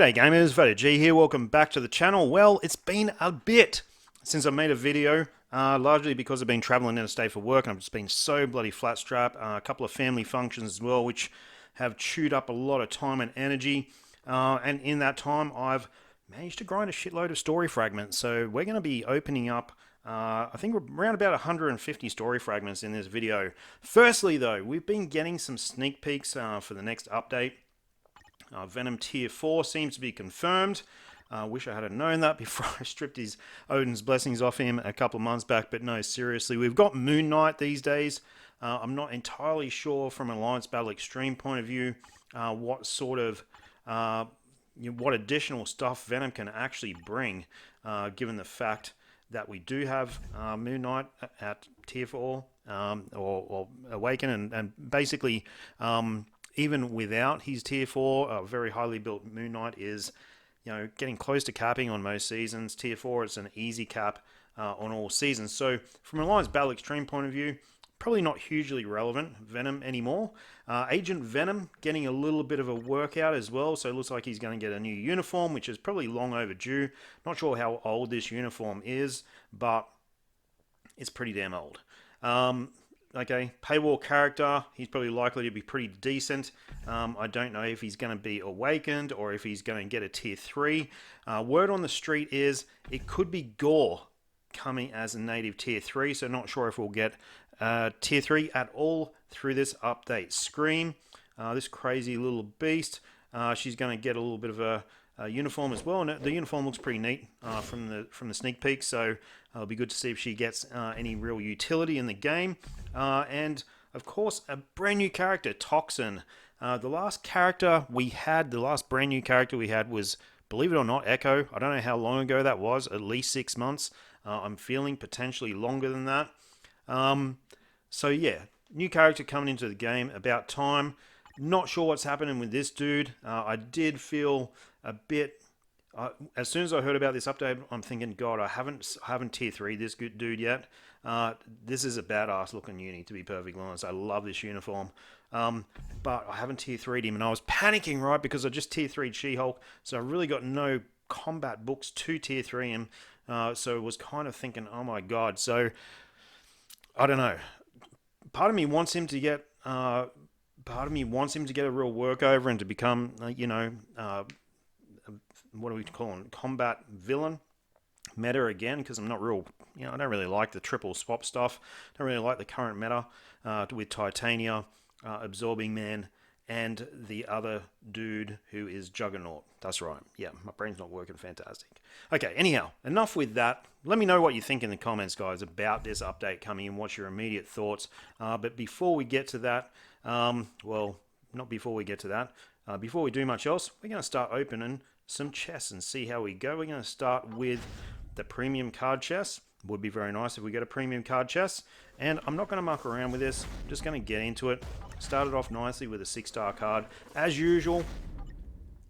G'day gamers, VaderG here, welcome back to the channel. Well, it's been a bit since I made a video, largely because I've been traveling interstate for work and I've just been so bloody flat strap. A couple of family functions as well, which have chewed up a lot of time and energy. And in that time, I've managed to grind a shitload of story fragments. So we're going to be opening up, I think we're around about 150 story fragments in this video. Firstly though, we've been getting some sneak peeks for the next update. Venom Tier 4 seems to be confirmed. Wish I had known that before I stripped his Odins Blessings off him a couple of months back, but no, seriously. We've got Moon Knight these days. I'm not entirely sure from an Alliance Battle Extreme point of view what sort of, what additional stuff Venom can actually bring, given the fact that we do have Moon Knight at Tier 4, or Awaken, and basically, even without his Tier 4, a very highly built Moon Knight is, getting close to capping on most seasons. Tier 4, it's an easy cap on all seasons. So from an Alliance Battle Extreme point of view, probably not hugely relevant, Venom anymore. Agent Venom getting a little bit of a workout as well, so it looks like he's going to get a new uniform, which is probably long overdue. Not sure how old this uniform is, but it's pretty damn old. Okay, paywall character, he's probably likely to be pretty decent. I don't know if he's going to be awakened or if he's going to get a tier 3. Word on the street is it could be Gore coming as a native tier 3, so not sure if we'll get tier 3 at all through this update. Scream, this crazy little beast, she's going to get a little bit of a uniform as well, and the uniform looks pretty neat from the sneak peek, so it'll be good to see if she gets any real utility in the game. And of course, a brand new character, Toxin. The last brand new character we had was, believe it or not, Echo. I don't know how long ago that was, at least 6 months. I'm feeling potentially longer than that. So yeah, new character coming into the game, about time. Not sure what's happening with this dude. I did feel a bit, as soon as I heard about this update, I'm thinking, God, I haven't tier 3 this good dude yet. This is a badass looking uni, to be perfectly honest. I love this uniform. But I haven't tier 3'd him, and I was panicking, right, because I just tier 3'd She-Hulk, so I really got no combat books to tier 3 him. So I was kind of thinking, oh my God. So I don't know. Part of me wants him to get a real workover and to become, what do we call him? Combat villain meta again, because I'm not real, I don't really like the triple swap stuff. Don't really like the current meta with Titania, Absorbing Man, and the other dude who is Juggernaut. That's right. Yeah, my brain's not working fantastic. Okay, anyhow, enough with that. Let me know what you think in the comments, guys, about this update coming in. What's your immediate thoughts? But before we get to that, well, not before we get to that, before we do much else, we're going to start opening some chests and see how we go. We're going to start with the premium card chest. Would be very nice if we get a premium card chest. And I'm not going to muck around with this. I'm just going to get into it. Started off nicely with a 6-star card. As usual,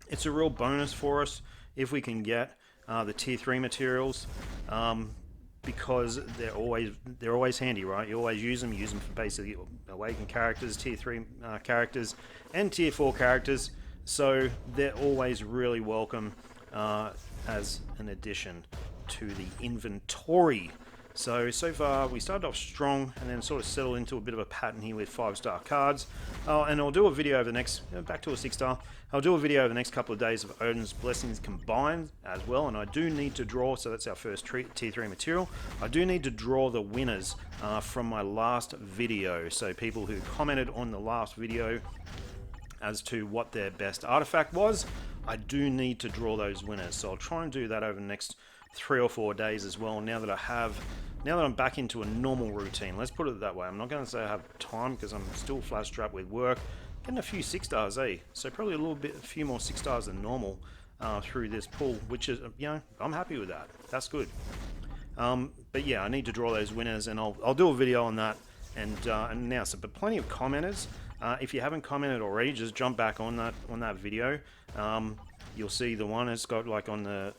it's a real bonus for us if we can get the tier 3 materials, because they're always handy, right? You always use them for basically awakened characters, tier 3 characters, and tier 4 characters. So they're always really welcome as an addition to the inventory. So far we started off strong and then sort of settled into a bit of a pattern here with 5-star cards. And I'll do a video over the next, back to a 6-star, I'll do a video over the next couple of days of Odins Blessings combined as well. And I do need to draw, so that's our first tier 3 material. I do need to draw the winners from my last video. So people who commented on the last video as to what their best artifact was, I do need to draw those winners. So I'll try and do that over the next 3 or 4 days as well, now that I'm back into a normal routine. Let's put it that way. I'm not going to say I have time, because I'm still flat strapped with work. Getting a few 6-stars, so probably a few more 6-stars than normal through this pull, which is, I'm happy with that. That's good. But yeah, I need to draw those winners, and I'll do a video on that and announce it. But plenty of commenters. If you haven't commented already, just jump back on that video. You'll see the one that's got like on the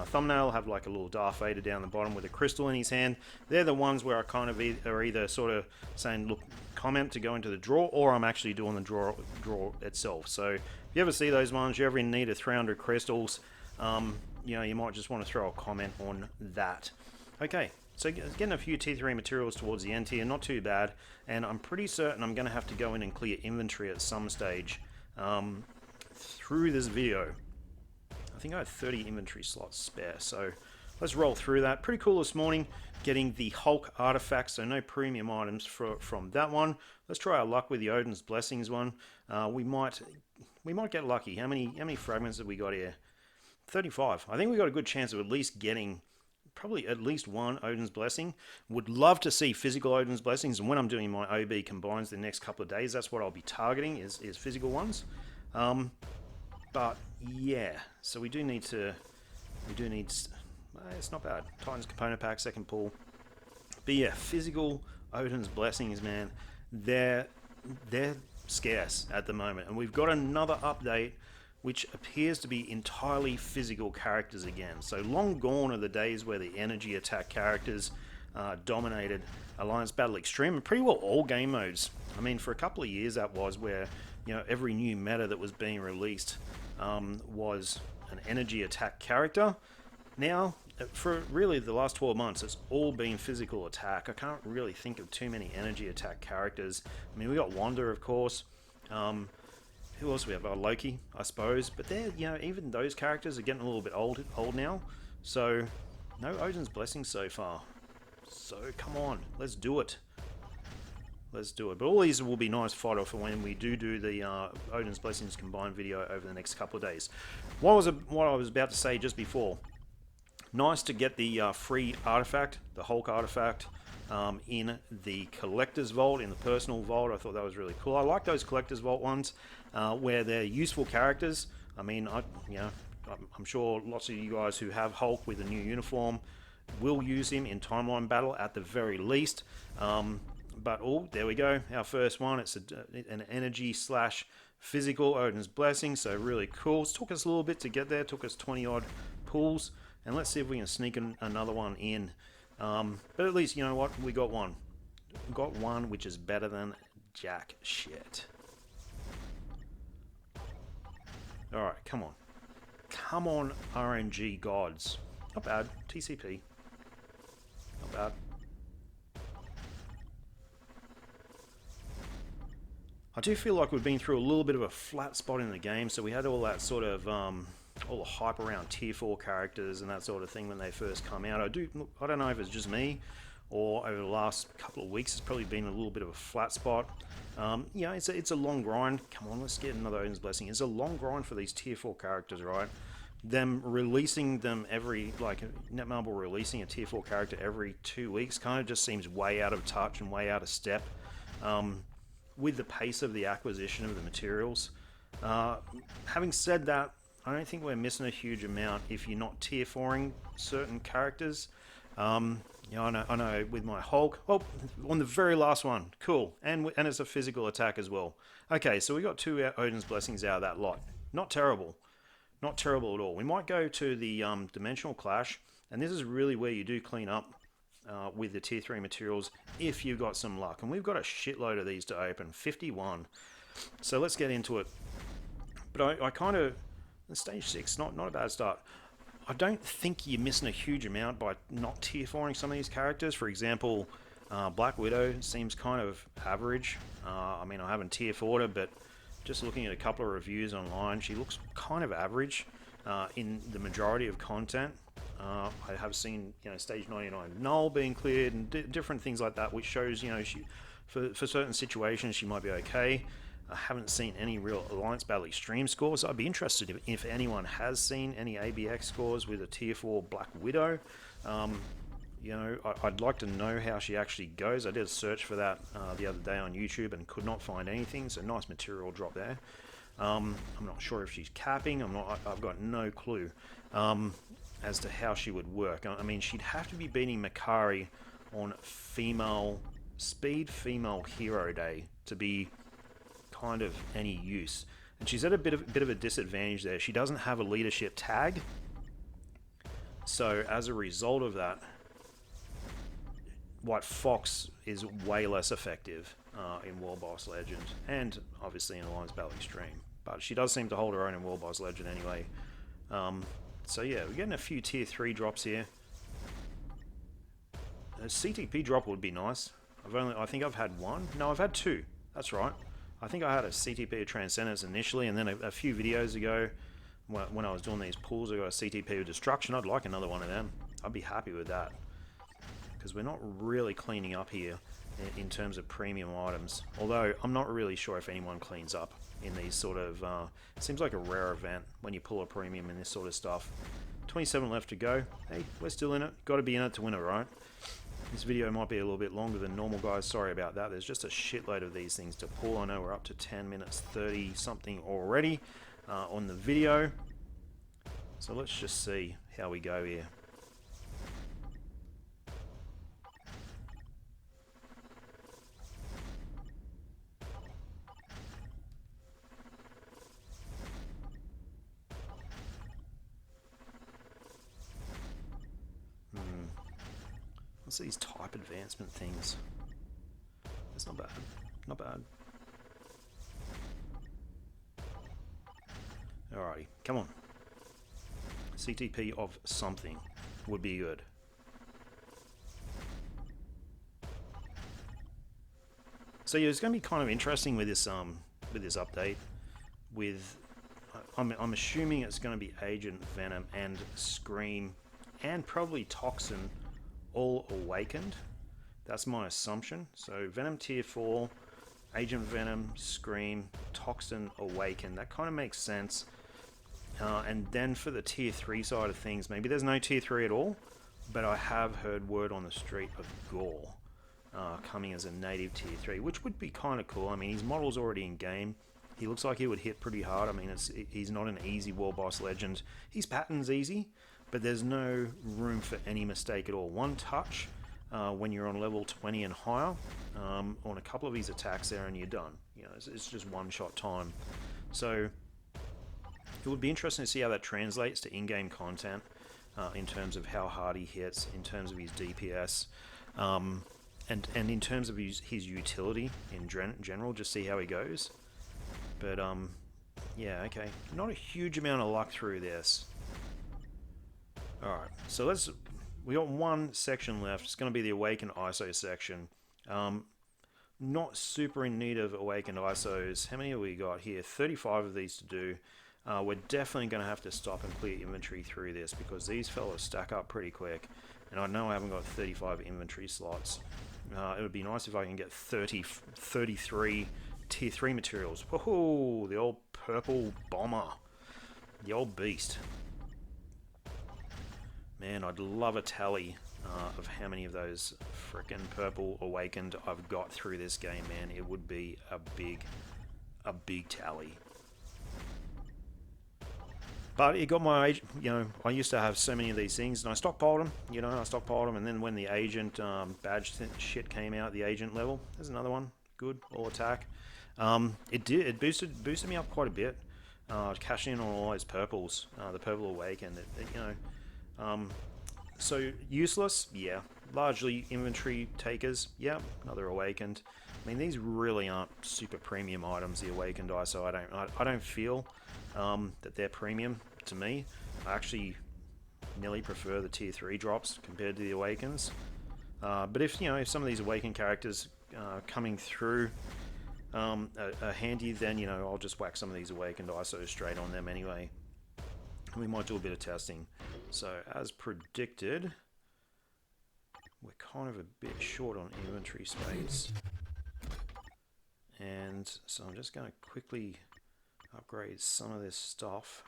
thumbnail have like a little Darth Vader down the bottom with a crystal in his hand. They're the ones where I kind of are either sort of saying, look, comment to go into the draw, or I'm actually doing the draw itself. So if you ever see those ones, you're ever in need of 300 crystals, you know, you might just want to throw a comment on that. Okay, so getting a few T3 materials towards the end here, not too bad, and I'm pretty certain I'm going to have to go in and clear inventory at some stage through this video. I think I have 30 inventory slots spare, so let's roll through that. Pretty cool this morning, getting the Hulk artifact, so no premium items from that one. Let's try our luck with the Odins Blessings one. We might get lucky. How many fragments have we got here? 35. I think we got a good chance of at least getting probably at least one Odin's Blessing. Would love to see physical Odin's Blessings, and when I'm doing my OB combines the next couple of days, that's what I'll be targeting is physical ones. But yeah, so we do need, it's not bad. Titan's component pack, second pull. But yeah, physical Odin's Blessings, man, they're scarce at the moment, and we've got another update which appears to be entirely physical characters again. So long gone are the days where the energy attack characters dominated Alliance Battle Extreme, and pretty well all game modes. I mean, for a couple of years that was where, you know, every new meta that was being released was an energy attack character. Now, for really the last 12 months, it's all been physical attack. I can't really think of too many energy attack characters. I mean, we got Wanda, of course. Who else do we have? Loki, I suppose. But they're, you know, even those characters are getting a little bit old now. So, no Odin's Blessings so far. So, come on, let's do it. Let's do it. But all these will be nice fodder for when we do the Odin's Blessings combined video over the next couple of days. What I was about to say just before. Nice to get the free artifact, the Hulk artifact, in the collector's vault, in the personal vault. I thought that was really cool. I like those collector's vault ones where they're useful characters. I mean, I'm sure lots of you guys who have Hulk with a new uniform will use him in timeline battle at the very least. But oh, there we go, our first one. It's an energy / physical Odin's Blessing, so really cool. It took us a little bit to get there. It took us 20 odd pulls, and let's see if we can sneak another one in. But at least, you know what, we got one. We got one which is better than jack shit. Alright, come on. Come on, RNG gods. Not bad. TCP. Not bad. I do feel like we've been through a little bit of a flat spot in the game, so we had all that sort of all the hype around tier 4 characters and that sort of thing when they first come out. I don't know if it's just me or over the last couple of weeks it's probably been a little bit of a flat spot. You know, it's a long grind. Come on, let's get another Odin's Blessing. It's a long grind for these tier 4 characters, right? Them releasing them every, like Netmarble releasing a tier 4 character every 2 weeks kind of just seems way out of touch and way out of step with the pace of the acquisition of the materials. Having said that, I don't think we're missing a huge amount if you're not tier 4ing certain characters. You know, I know with my Hulk, oh, on the very last one, cool, and it's a physical attack as well. Okay, so we got 2 Odin's Blessings out of that lot. Not terrible. Not terrible at all. We might go to the Dimensional Clash, and this is really where you do clean up with the tier 3 materials if you've got some luck. And we've got a shitload of these to open, 51. So let's get into it. But I kind of, stage 6, not a bad start. I don't think you're missing a huge amount by not tier 4ing some of these characters. For example, Black Widow seems kind of average. I mean, I haven't tier 4'd her, but just looking at a couple of reviews online, she looks kind of average in the majority of content. I have seen, you know, stage 99 null being cleared and different things like that, which shows, you know, she for certain situations she might be okay. I haven't seen any real Alliance Battle Extreme scores. I'd be interested if anyone has seen any ABX scores with a tier 4 Black Widow. You know, I'd like to know how she actually goes. I did a search for that the other day on YouTube and could not find anything, so nice material drop there. I'm not sure if she's capping. I've got no clue as to how she would work. I mean, she'd have to be beating Makari on Speed Female Hero Day to be kind of any use. And she's at a bit of a disadvantage there. She doesn't have a leadership tag. So as a result of that, White Fox is way less effective in World Boss Legend, and obviously in Alliance Battle Extreme. But she does seem to hold her own in World Boss Legend anyway. So yeah, we're getting a few tier 3 drops here. A CTP drop would be nice. I think I've had one. No, I've had two. That's right. I think I had a CTP of Transcendence initially, and then a few videos ago, when I was doing these pulls, I got a CTP of Destruction. I'd like another one of them. I'd be happy with that. Because we're not really cleaning up here in terms of premium items. Although, I'm not really sure if anyone cleans up in these sort of... it seems like a rare event when you pull a premium in this sort of stuff. 27 left to go. Hey, we're still in it. Got to be in it to win it, right? This video might be a little bit longer than normal, guys. Sorry about that. There's just a shitload of these things to pull. I know we're up to 10 minutes 30 something already on the video. So let's just see how we go here. What's these type advancement things? That's not bad. Not bad. Alrighty, come on. CTP of something would be good. So yeah, it's going to be kind of interesting with this update. I'm assuming it's going to be Agent Venom and Scream and probably Toxin all awakened. That's my assumption. So Venom tier 4, Agent Venom, Scream, Toxin awakened. That kind of makes sense. And then for the tier 3 side of things, maybe there's no tier 3 at all, but I have heard word on the street of Gore coming as a native tier 3, which would be kind of cool. I mean, his model's already in game. He looks like he would hit pretty hard. I mean, he's not an easy War Boss Legend. His pattern's easy, but there's no room for any mistake at all. One touch when you're on level 20 and higher on a couple of his attacks there and you're done. You know, it's just one-shot time. So it would be interesting to see how that translates to in-game content in terms of how hard he hits, in terms of his DPS, and in terms of his utility in general, just see how he goes. But yeah, okay, not a huge amount of luck through this. Alright, so we got one section left. It's going to be the Awakened ISO section. Not super in need of Awakened ISOs. How many have we got here? 35 of these to do. We're definitely going to have to stop and clear inventory through this because these fellas stack up pretty quick. And I know I haven't got 35 inventory slots. It would be nice if I can get 33 tier 3 materials. Whoa, the old purple bomber. The old beast. Man, I'd love a tally of how many of those frickin' purple awakened I've got through this game, man. It would be a big tally. But it got my, you know, I used to have so many of these things, and I stockpiled them, you know, and then when the agent badge shit came out, the agent level, there's another one, good, all attack. It boosted me up quite a bit, cashing in on all those purples, the purple awakened, you know. So useless, yeah. Largely inventory takers, yeah. Another awakened. I mean, these really aren't super premium items. The awakened ISO, I don't feel that they're premium to me. I actually nearly prefer the tier 3 drops compared to the awakens. But if some of these awakened characters coming through are handy, then I'll just whack some of these awakened ISOs straight on them anyway. We might do a bit of testing. So as predicted, we're kind of a bit short on inventory space. And so I'm just going to quickly upgrade some of this stuff.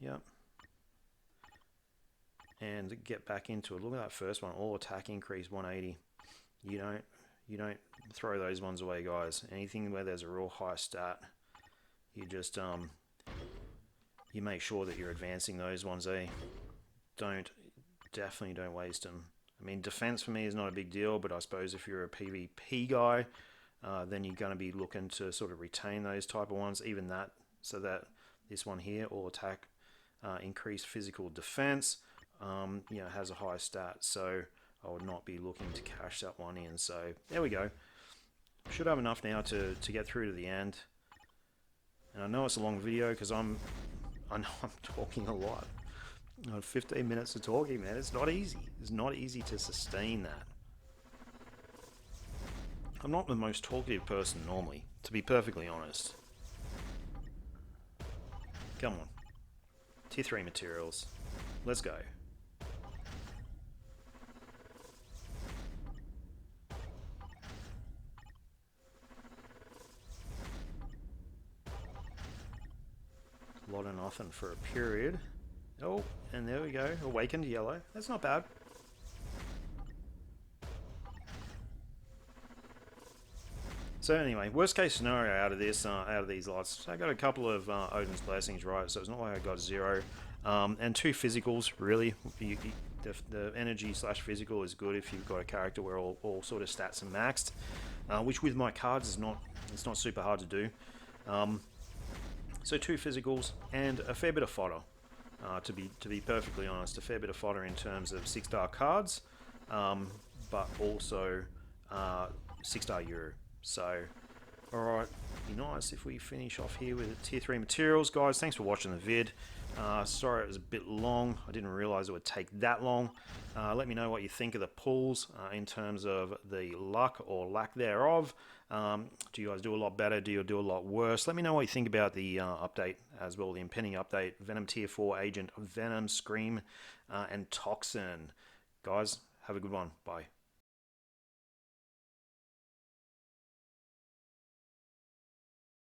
Yep. And get back into it. Look at that first one, all attack increase 180. You don't throw those ones away, guys. Anything where there's a real high stat, you just you make sure that you're advancing those ones, eh? Definitely don't waste them. I mean, defense for me is not a big deal, but I suppose if you're a PvP guy, then you're going to be looking to sort of retain those type of ones, even that, so that this one here, all attack, increased physical defense, has a high stat, so I would not be looking to cash that one in. So there we go. Should have enough now to get through to the end. And I know it's a long video because I know I'm talking a lot. 15 minutes of talking, man. It's not easy. It's not easy to sustain that. I'm not the most talkative person normally, to be perfectly honest. Come on. Tier 3 materials. Let's go. A lot of nothing for a period. Oh, and there we go. Awakened yellow. That's not bad. So anyway, worst case scenario out of this, out of these lots, I got a couple of Odins Blessings, right? So it's not like I got 0, and 2 physicals. Really, the energy slash physical is good if you've got a character where all sort of stats are maxed, which with my cards is not. It's not super hard to do. So 2 physicals and a fair bit of fodder. To be perfectly honest, a fair bit of fodder in terms of 6-star cards, but also 6-star Euro. So, alright, be nice if we finish off here with tier 3 materials. Guys, thanks for watching the vid. Sorry it was a bit long. I didn't realise it would take that long. Let me know what you think of the pulls in terms of the luck or lack thereof. Do you guys do a lot better? Do you do a lot worse? Let me know what you think about the update as well, the impending update. Venom tier 4 agent, Venom, Scream, and Toxin. Guys, have a good one. Bye.